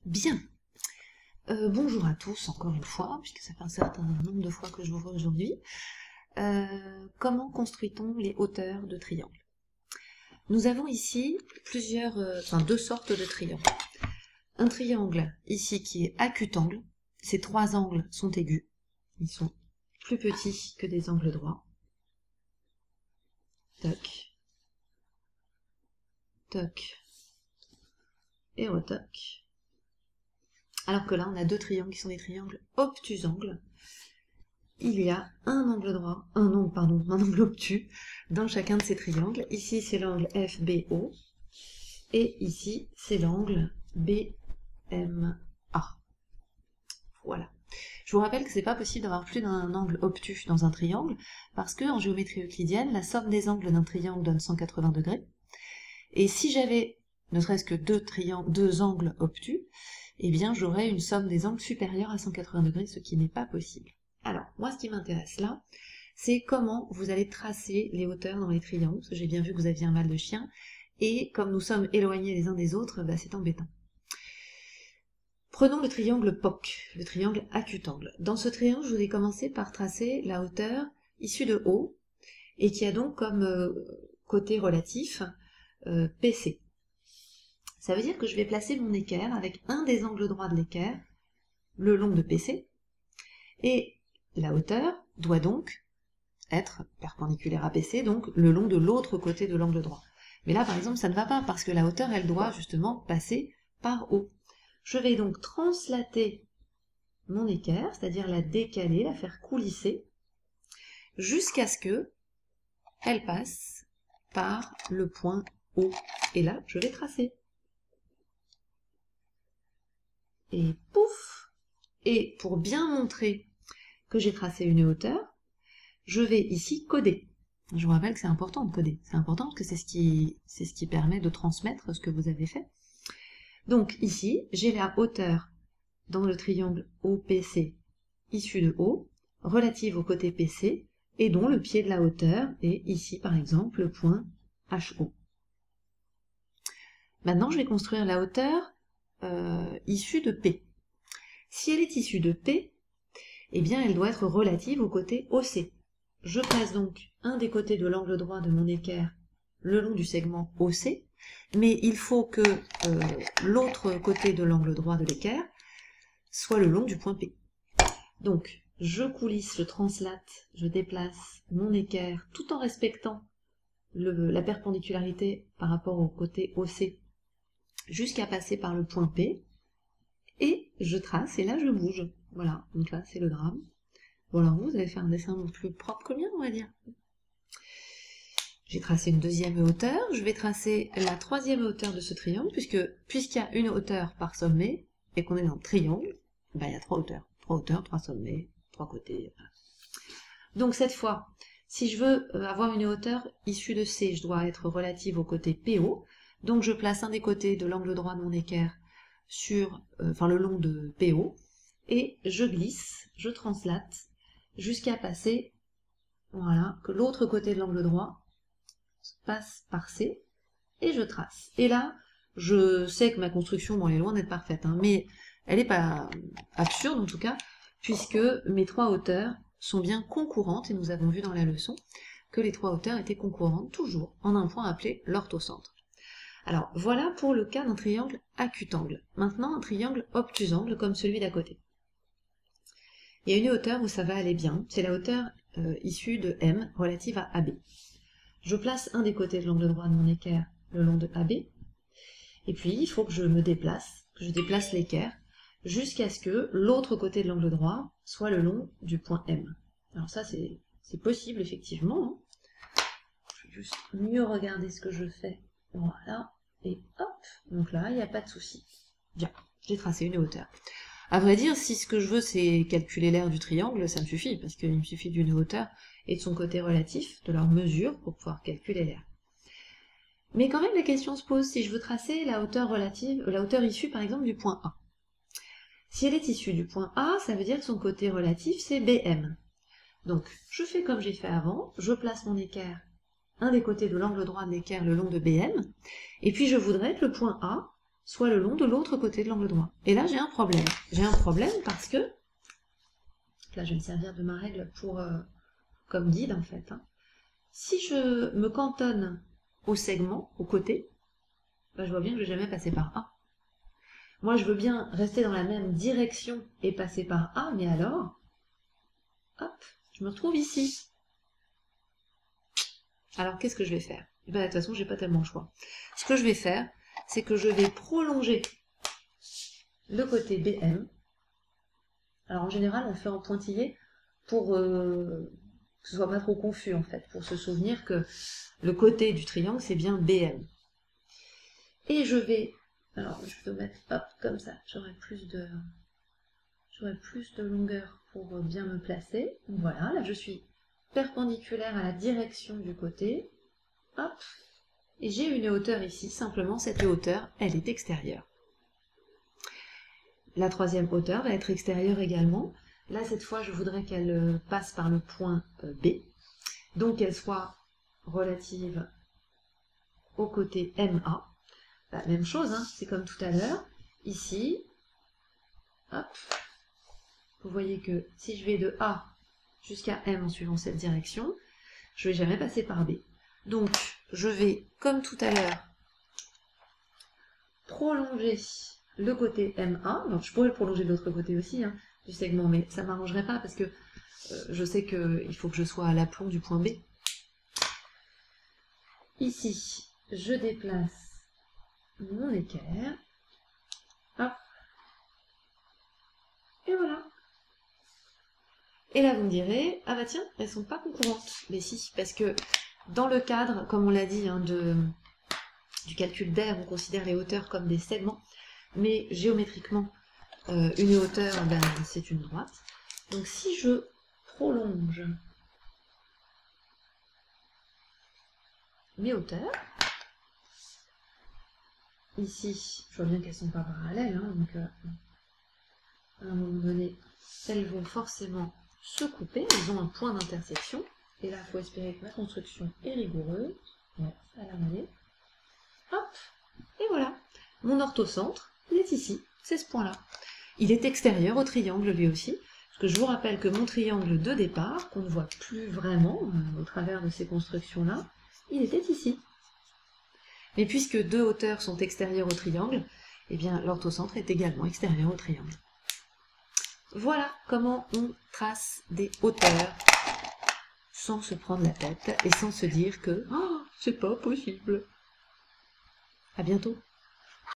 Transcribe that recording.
Bien. Bonjour à tous, encore une fois, puisque ça fait un certain nombre de fois que je vous vois aujourd'hui. Comment construit-on les hauteurs de triangles? Nous avons ici deux sortes de triangles. Un triangle ici qui est acutangle. Ces trois angles sont aigus. Ils sont plus petits que des angles droits. Toc. Toc. Et retoc. Alors que là, on a deux triangles qui sont des triangles obtusangles. Il y a un angle droit, un angle obtus dans chacun de ces triangles. Ici, c'est l'angle FBO et ici, c'est l'angle BMA. Voilà. Je vous rappelle que c'est pas possible d'avoir plus d'un angle obtus dans un triangle parce que en géométrie euclidienne, la somme des angles d'un triangle donne 180 degrés. Et si j'avais ne serait-ce que deux angles obtus, eh bien j'aurais une somme des angles supérieure à 180 degrés, ce qui n'est pas possible. Alors, moi, ce qui m'intéresse là, c'est comment vous allez tracer les hauteurs dans les triangles, parce que j'ai bien vu que vous aviez un mal de chien, et comme nous sommes éloignés les uns des autres, bah, c'est embêtant. Prenons le triangle POC, le triangle acutangle. Dans ce triangle, je vais commencer par tracer la hauteur issue de O, et qui a donc comme côté relatif PC. Ça veut dire que je vais placer mon équerre avec un des angles droits de l'équerre le long de PC, et la hauteur doit donc être perpendiculaire à PC, donc le long de l'autre côté de l'angle droit. Mais là, par exemple, ça ne va pas, parce que la hauteur, elle doit justement passer par O. Je vais donc translater mon équerre, c'est-à-dire la décaler, la faire coulisser, jusqu'à ce que elle passe par le point O. Et là, je vais tracer. Et pouf! Et pour bien montrer que j'ai tracé une hauteur, je vais ici coder. Je vous rappelle que c'est important de coder. C'est important parce que c'est ce qui permet de transmettre ce que vous avez fait. Donc ici, j'ai la hauteur dans le triangle OPC issue de O, relative au côté PC, et dont le pied de la hauteur est ici par exemple le point HO. Maintenant, je vais construire la hauteur issue de P. Si elle est issue de P, eh bien elle doit être relative au côté OC. Je place donc un des côtés de l'angle droit de mon équerre le long du segment OC, mais il faut que l'autre côté de l'angle droit de l'équerre soit le long du point P. Donc, je coulisse, je translate, je déplace mon équerre tout en respectant la perpendicularité par rapport au côté OC jusqu'à passer par le point P, et je trace, et là je bouge. Voilà, donc là c'est le drame. Bon alors vous allez faire un dessin plus propre que le mien, on va dire. J'ai tracé une deuxième hauteur, je vais tracer la troisième hauteur de ce triangle, puisqu'il y a une hauteur par sommet, et qu'on est dans le triangle, bah, il y a trois hauteurs. Trois hauteurs, trois sommets, trois côtés. Voilà. Donc cette fois, si je veux avoir une hauteur issue de C, je dois être relative au côté PO, donc je place un des côtés de l'angle droit de mon équerre sur, le long de PO, et je glisse, je translate, jusqu'à passer, voilà, que l'autre côté de l'angle droit passe par C, et je trace. Et là, je sais que ma construction, bon, elle est loin d'être parfaite, hein, mais elle n'est pas absurde en tout cas, puisque mes trois hauteurs sont bien concurrentes, et nous avons vu dans la leçon que les trois hauteurs étaient concurrentes, toujours, en un point appelé l'orthocentre. Alors, voilà pour le cas d'un triangle acutangle. Maintenant, un triangle obtusangle, comme celui d'à côté. Il y a une hauteur où ça va aller bien, c'est la hauteur issue de M, relative à AB. Je place un des côtés de l'angle droit de mon équerre le long de AB, et puis il faut que je me déplace, que je déplace l'équerre, jusqu'à ce que l'autre côté de l'angle droit soit le long du point M. Alors ça c'est possible effectivement, hein. Je vais juste mieux regarder ce que je fais, voilà, et hop, donc là il n'y a pas de souci. Bien, j'ai tracé une hauteur. À vrai dire, si ce que je veux c'est calculer l'aire du triangle, ça me suffit, parce qu'il me suffit d'une hauteur et de son côté relatif, de leur mesure, pour pouvoir calculer l'aire. Mais quand même la question se pose si je veux tracer la hauteur relative, la hauteur issue par exemple du point A. Si elle est issue du point A, ça veut dire que son côté relatif c'est BM. Donc je fais comme j'ai fait avant, je place mon équerre, un des côtés de l'angle droit de l'équerre le long de BM, et puis je voudrais que le point A soit le long de l'autre côté de l'angle droit. Et là, j'ai un problème. J'ai un problème parce que, là, je vais me servir de ma règle pour, comme guide, en fait. Hein. Si je me cantonne au segment, au côté, ben, je vois bien que je ne vais jamais passer par A. Moi, je veux bien rester dans la même direction et passer par A, mais alors, hop, je me retrouve ici. Alors, qu'est-ce que je vais faire? Ben, de toute façon, j'ai pas tellement le choix. Ce que je vais faire, c'est que je vais prolonger le côté BM. Alors, en général, on le fait en pointillé pour que ce soit pas trop confus, en fait, pour se souvenir que le côté du triangle, c'est bien BM. Et je vais, alors, je peux mettre, hop, comme ça, j'aurai plus de longueur pour bien me placer. Donc voilà, là, je suis perpendiculaire à la direction du côté. Hop, et j'ai une hauteur ici, simplement cette hauteur, elle est extérieure. La troisième hauteur va être extérieure également. Là, cette fois, je voudrais qu'elle passe par le point B, donc qu'elle soit relative au côté MA. La même chose, hein, c'est comme tout à l'heure. Ici, hop, vous voyez que si je vais de A jusqu'à M en suivant cette direction, je ne vais jamais passer par B. Donc, je vais, comme tout à l'heure, prolonger le côté MA. Donc, je pourrais le prolonger de l'autre côté aussi, hein, du segment, mais ça ne m'arrangerait pas parce que je sais qu'il faut que je sois à l'aplomb du point B. Ici, je déplace mon équerre. Hop. Et voilà. Et là, vous me direz, ah bah tiens, elles ne sont pas concurrentes. Mais si, parce que dans le cadre, comme on l'a dit, hein, du calcul d'air, on considère les hauteurs comme des segments, mais géométriquement, une hauteur, ben, c'est une droite. Donc si je prolonge mes hauteurs, ici, je vois bien qu'elles ne sont pas parallèles, hein, donc à un moment donné, elles vont forcément se couper, elles ont un point d'intersection, et là, il faut espérer que ma construction est rigoureuse. Ouais, ça a l'air d'aller. Hop, et voilà. Mon orthocentre, il est ici, c'est ce point-là. Il est extérieur au triangle lui aussi, parce que je vous rappelle que mon triangle de départ, qu'on ne voit plus vraiment au travers de ces constructions-là, il était ici. Mais puisque deux hauteurs sont extérieures au triangle, eh bien l'orthocentre est également extérieur au triangle. Voilà comment on trace des hauteurs sans se prendre la tête et sans se dire que « Oh, c'est pas possible !» À bientôt.